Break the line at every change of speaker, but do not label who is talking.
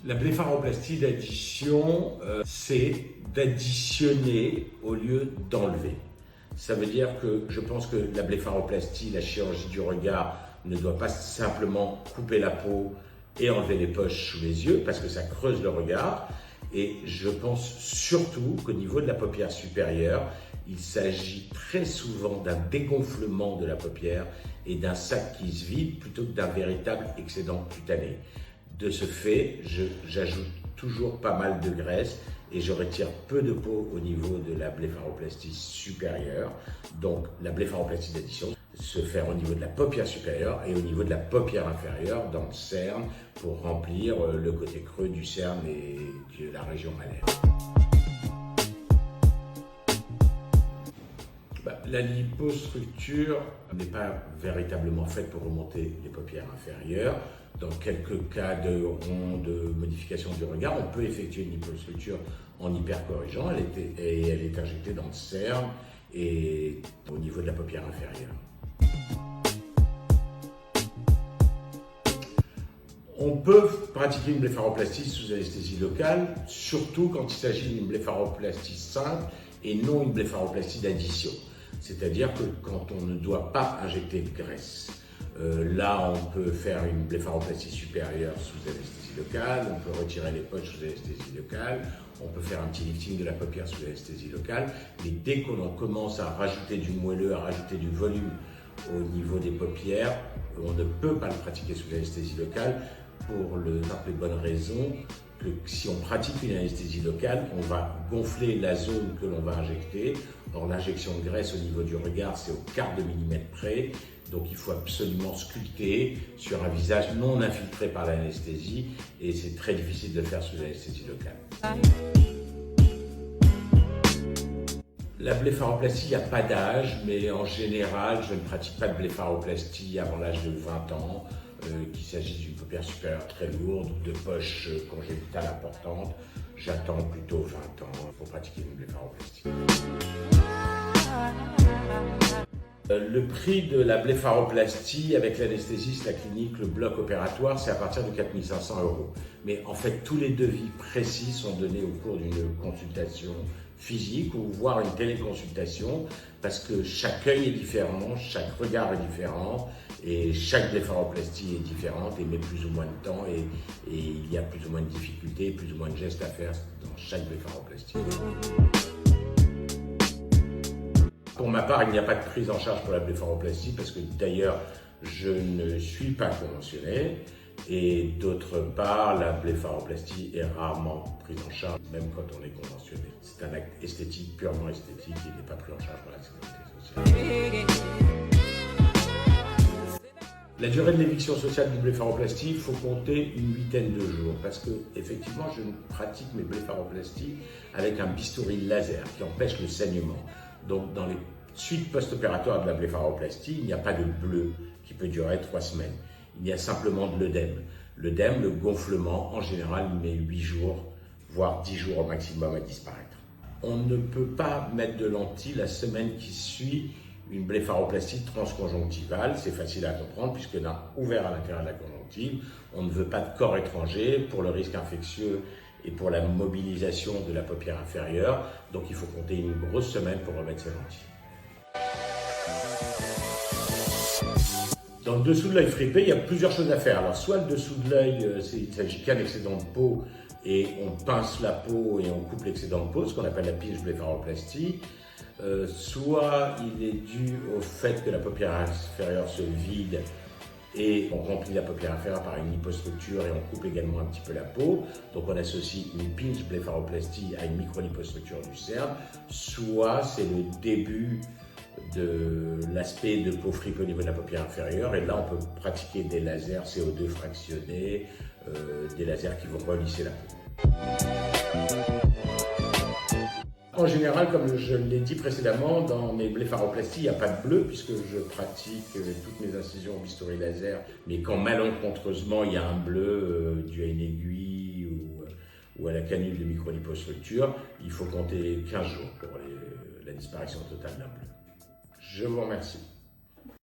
La blépharoplastie d'addition, c'est d'additionner au lieu d'enlever. Ça veut dire que je pense que la blépharoplastie, la chirurgie du regard, ne doit pas simplement couper la peau et enlever les poches sous les yeux, parce que ça creuse le regard. Et je pense surtout qu'au niveau de la paupière supérieure, il s'agit très souvent d'un dégonflement de la paupière et d'un sac qui se vide plutôt que d'un véritable excédent cutané. De ce fait, j'ajoute toujours pas mal de graisse et je retire peu de peau au niveau de la blépharoplastie supérieure. Donc la blépharoplastie d'addition se fait au niveau de la paupière supérieure et au niveau de la paupière inférieure dans le cerne pour remplir le côté creux du cerne et de la région alaire. La lipostructure n'est pas véritablement faite pour remonter les paupières inférieures. Dans quelques cas de modification du regard, on peut effectuer une lipostructure en hypercorrigeant. Elle est injectée dans le cerne et au niveau de la paupière inférieure. On peut pratiquer une blépharoplastie sous anesthésie locale, surtout quand il s'agit d'une blépharoplastie simple et non une blépharoplastie d'addition. C'est-à-dire que quand on ne doit pas injecter de graisse. Là, on peut faire une blépharoplastie supérieure sous anesthésie locale, on peut retirer les poches sous anesthésie locale, on peut faire un petit lifting de la paupière sous anesthésie locale, mais dès qu'on commence à rajouter du moelleux, à rajouter du volume au niveau des paupières, on ne peut pas le pratiquer sous anesthésie locale pour la simple et bonne raison que si on pratique une anesthésie locale, on va gonfler la zone que l'on va injecter. Or, l'injection de graisse au niveau du regard, c'est au quart de millimètre près. Donc, il faut absolument sculpter sur un visage non infiltré par l'anesthésie et c'est très difficile de le faire sous anesthésie locale. La blépharoplastie, il n'y a pas d'âge, mais en général, je ne pratique pas de blépharoplastie avant l'âge de 20 ans, qu'il s'agisse d'une paupière supérieure très lourde ou de poches congénitales importantes. J'attends plutôt 20 ans pour pratiquer une blépharoplastie. Le prix de la blépharoplastie avec l'anesthésiste, la clinique, le bloc opératoire, c'est à partir de 4 500 €. Mais en fait, tous les devis précis sont donnés au cours d'une consultation physique ou voire une téléconsultation parce que chaque œil est différent, chaque regard est différent et chaque blépharoplastie est différente et met plus ou moins de temps et il y a plus ou moins de difficultés, plus ou moins de gestes à faire dans chaque blépharoplastie. Pour ma part, il n'y a pas de prise en charge pour la blépharoplastie parce que d'ailleurs, je ne suis pas conventionné et d'autre part, la blépharoplastie est rarement prise en charge, même quand on est conventionné. C'est un acte esthétique, purement esthétique, il n'est pas pris en charge par la sécurité sociale. La durée de l'éviction sociale d'une blépharoplastie, il faut compter une 8aine de jours parce que effectivement, je pratique mes blépharoplasties avec un bistouri laser qui empêche le saignement. Donc, dans les suites post-opératoires de la blépharoplastie, il n'y a pas de bleu qui peut durer 3 semaines. Il y a simplement de l'œdème. L'œdème, le gonflement, en général, il met 8 jours, voire 10 jours au maximum à disparaître. On ne peut pas mettre de lentilles la semaine qui suit une blépharoplastie transconjonctivale. C'est facile à comprendre puisque d'un ouvert à l'intérieur de la conjonctive, on ne veut pas de corps étranger pour le risque infectieux et pour la mobilisation de la paupière inférieure. Donc il faut compter une grosse semaine pour remettre ces lentilles. Dans le dessous de l'œil fripé, il y a plusieurs choses à faire. Alors soit le dessous de l'œil, il ne s'agit qu'un excédent de peau et on pince la peau et on coupe l'excédent de peau, ce qu'on appelle la pince blépharoplastie. Soit il est dû au fait que la paupière inférieure se vide et on remplit la paupière inférieure par une lipostructure et on coupe également un petit peu la peau. Donc on associe une pince blépharoplastie à une micro-lipostructure du cerne. Soit c'est le début de l'aspect de peau fripée au niveau de la paupière inférieure et là on peut pratiquer des lasers CO2 fractionnés, des lasers qui vont relisser la peau. En général, comme je l'ai dit précédemment, dans mes blépharoplasties, il n'y a pas de bleu puisque je pratique toutes mes incisions au bistouri laser. Mais quand malencontreusement il y a un bleu dû à une aiguille ou à la canule de micro-lipostructure, il faut compter 15 jours pour la disparition totale d'un bleu. Je vous remercie.